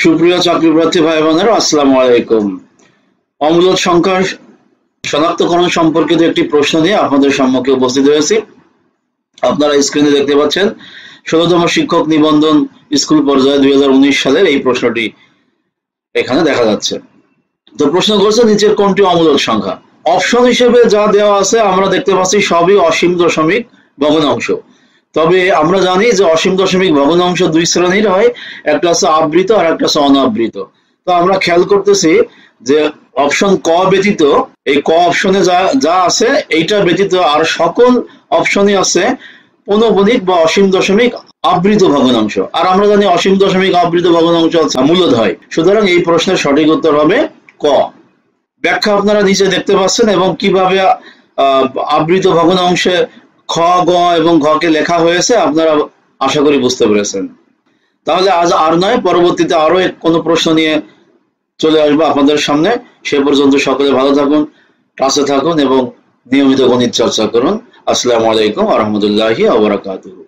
সুপ্রিয় চাকরিপ্রার্থী ভাই বোনেরা, আসসালামু আলাইকুম। অমূলদ সংখ্যার শনাক্তকরণ সম্পর্কিত একটি প্রশ্ন নিয়ে আপনাদের সম্মুখে উপস্থিত হয়েছি। আপনারা স্ক্রিনে দেখতে পাচ্ছেন ১৬তম শিক্ষক নিবন্ধন স্কুল পর্যায়ে ২০১৯ সালের এই প্রশ্নটি এখানে দেখা যাচ্ছে। তো প্রশ্ন করছে, নিচের কোনটি অমূলদ সংখ্যা? অপশন হিসেবে যা দেওয়া আছে আমরা দেখতে পাচ্ছি সবই অসীম দশমিক ভগ্নাংশ। তবে আমরা জানি যে অসীম দশমিক ভগ্নাংশ দুই শ্রেণীর হয়, একটা আছে আবৃত আর একটা আছে অনাবৃত। তো আমরা খেয়াল করতেছি যে অপশন ক ব্যতীত, এই ক অপশনে যা আছে এইটা ব্যতীত আর সকল অপশনই আছে পৌনঃপুনিক বা অসীম দশমিক আবৃত ভগ্নাংশ। আর আমরা জানি অসীম দশমিক আবৃত ভগ্নাংশ মূলদ হয়। সুতরাং এই প্রশ্নের সঠিক উত্তর হবে ক। ব্যাখ্যা আপনারা নিচে দেখতে পাচ্ছেন এবং কিভাবে আবৃত ভগ্নাংশে খ, গ এবং ঘ কে লেখা হয়েছে আপনারা আশা করি বুঝতে পেরেছেন। তাহলে আজ আর নয়, পরবর্তীতে আরো কোনো প্রশ্ন নিয়ে চলে আসবো আপনাদের সামনে। সে পর্যন্ত সকলে ভালো থাকুন, ক্লাসে থাকুন এবং নিয়মিত গণিত চর্চা করুন। আসসালামু আলাইকুম ওয়া রাহমাতুল্লাহি ওয়া বারাকাতুহু।